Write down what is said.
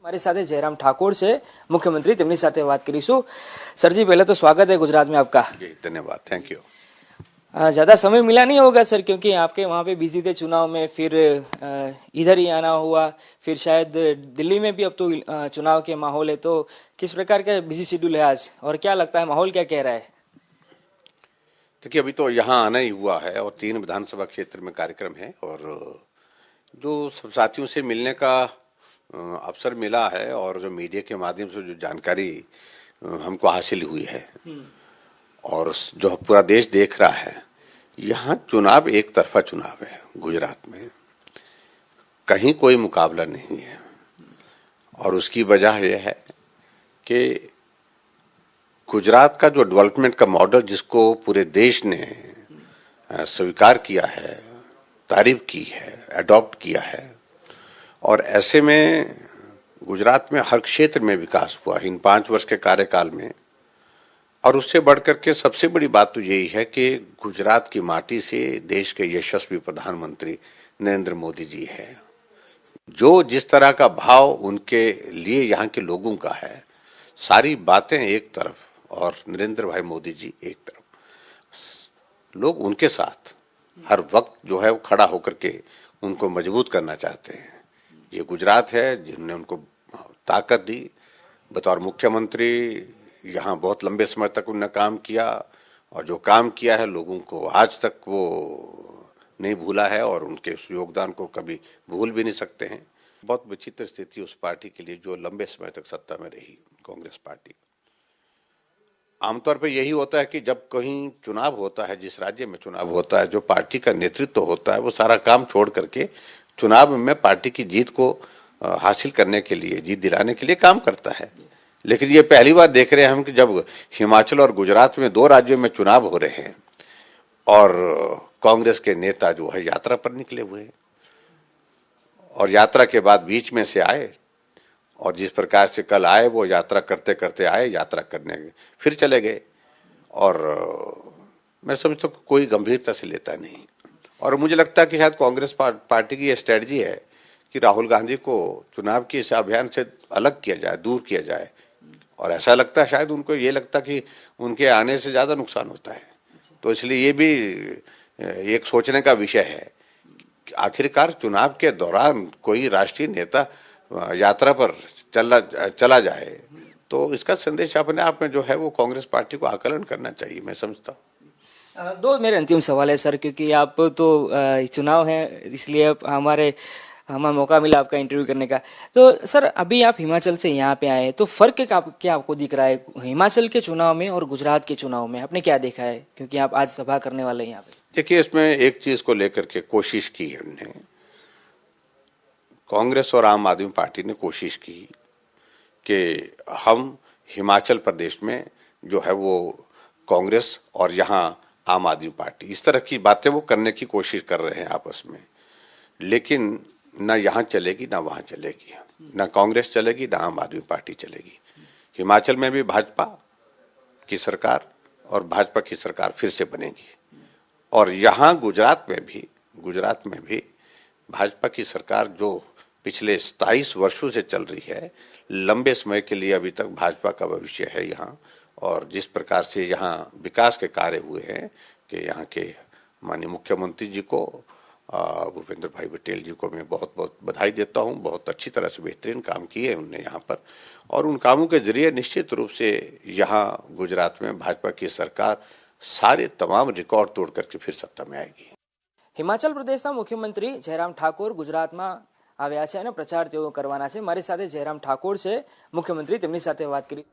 મારી સાથે જયરામ ઠાકોર છે, મુખ્યમંત્રી, તેમની સાથે વાત કરીશું। સરજી, पहले तो स्वागत है गुजरात में आपका। जी धन्यवाद, थैंक यू। ज्यादा समय मिला नहीं होगा सर, क्योंकि आपके वहाँ पे बिजी थे चुनाव में, फिर इधर ही आना हुआ, फिर शायद दिल्ली में भी अब तो चुनाव के माहौल है, तो किस प्रकार का बिजी शेड्यूल है आज और क्या लगता है माहौल क्या कह रहा है? देखिए, अभी तो यहाँ आना ही हुआ है और 3 विधानसभा क्षेत्र में कार्यक्रम है और जो सब साथियों से मिलने का अवसर मिला है और जो मीडिया के माध्यम से जो जानकारी हमको हासिल हुई है और जो पूरा देश देख रहा है, यहाँ चुनाव एक तरफा चुनाव है। गुजरात में कहीं कोई मुकाबला नहीं है और उसकी वजह यह है कि गुजरात का जो डेवलपमेंट का मॉडल जिसको पूरे देश ने स्वीकार किया है, तारीफ की है, अडॉप्ट किया है और ऐसे में गुजरात में हर क्षेत्र में विकास हुआ इन 5 वर्ष के कार्यकाल में। और उससे बढ़कर के सबसे बड़ी बात तो यही है कि गुजरात की माटी से देश के यशस्वी प्रधानमंत्री नरेंद्र मोदी जी है। जो जिस तरह का भाव उनके लिए यहाँ के लोगों का है, सारी बातें एक तरफ और नरेंद्र भाई मोदी जी एक तरफ, लोग उनके साथ हर वक्त जो है वो खड़ा होकर के उनको मजबूत करना चाहते हैं। ये गुजरात है जिन्होंने उनको ताकत दी। बतौर मुख्यमंत्री यहाँ बहुत लंबे समय तक उन्होंने काम किया और जो काम किया है लोगों को आज तक वो नहीं भूला है और उनके उस योगदान को कभी भूल भी नहीं सकते हैं। बहुत विचित्र स्थिति उस पार्टी के लिए जो लंबे समय तक सत्ता में रही, कांग्रेस पार्टी। आमतौर पर यही होता है कि जब कहीं चुनाव होता है, जिस राज्य में चुनाव होता है, जो पार्टी का नेतृत्व होता है वो सारा काम छोड़ करके चुनाव में पार्टी की जीत को हासिल करने के लिए, जीत दिलाने के लिए काम करता है। लेकिन ये पहली बार देख रहे हैं हम कि जब हिमाचल और गुजरात में 2 राज्यों में चुनाव हो रहे हैं और कांग्रेस के नेता जो है यात्रा पर निकले हुए हैं और यात्रा के बाद बीच में से आए और जिस प्रकार से कल आए वो यात्रा करते करते आए, यात्रा करने फिर चले गए और मैं समझता हूँ कोई गंभीरता से लेता नहीं। और मुझे लगता है कि शायद कांग्रेस पार्टी की यह स्ट्रेटजी है कि राहुल गांधी को चुनाव के इस अभियान से अलग किया जाए, दूर किया जाए और ऐसा लगता है शायद उनको ये लगता कि उनके आने से ज्यादा नुकसान होता है। तो इसलिए ये भी एक सोचने का विषय है कि आखिरकार चुनाव के दौरान कोई राष्ट्रीय नेता यात्रा पर चला जाए तो इसका संदेश अपने आप में जो है वो कांग्रेस पार्टी को आकलन करना चाहिए, मैं समझता हूँ। 2 मेरे अंतिम सवाल है सर, क्योंकि आप तो चुनाव है इसलिए हमें मौका मिला आपका इंटरव्यू करने का। तो सर, अभी आप हिमाचल से यहाँ पे आए, तो फर्क क्या आपको दिख रहा है हिमाचल के चुनाव में और गुजरात के चुनाव में? आपने क्या देखा है, क्योंकि आप आज सभा करने वाले हैं यहाँ पे? देखिए, इसमें एक चीज को लेकर के कोशिश की है हमने, कांग्रेस और आम आदमी पार्टी ने कोशिश की कि हम हिमाचल प्रदेश में जो है वो कांग्रेस और यहाँ आम आदमी पार्टी, इस तरह की बातें वो करने की कोशिश कर रहे हैं आपस में। लेकिन ना यहाँ चलेगी ना वहां चलेगी, ना कांग्रेस चलेगी ना आम आदमी पार्टी चलेगी। हिमाचल में भी भाजपा की सरकार और भाजपा की सरकार फिर से बनेगी और यहाँ गुजरात में भी भाजपा की सरकार जो पिछले 27 वर्षों से चल रही है, लंबे समय के लिए अभी तक भाजपा का भविष्य है यहाँ। और जिस प्रकार से यहाँ विकास के कार्य हुए हैं कि यहाँ के माननीय मुख्यमंत्री जी को, भूपेंद्र भाई पटेल जी को मैं बहुत बहुत बधाई देता हूँ। बहुत अच्छी तरह से बेहतरीन काम किए उन्होंने यहाँ पर और उन कामों के जरिए निश्चित रूप से यहाँ गुजरात में भाजपा की सरकार सारे तमाम रिकॉर्ड तोड़ करके फिर सत्ता में आएगी। હિમાચલ પ્રદેશના મુખ્યમંત્રી જયરામ ઠાકોર ગુજરાતમાં આવ્યા છે અને પ્રચાર તેઓ કરવાના છે। મારી સાથે જયરામ ઠાકોર છે, મુખ્યમંત્રી, તેમની સાથે વાત કરી।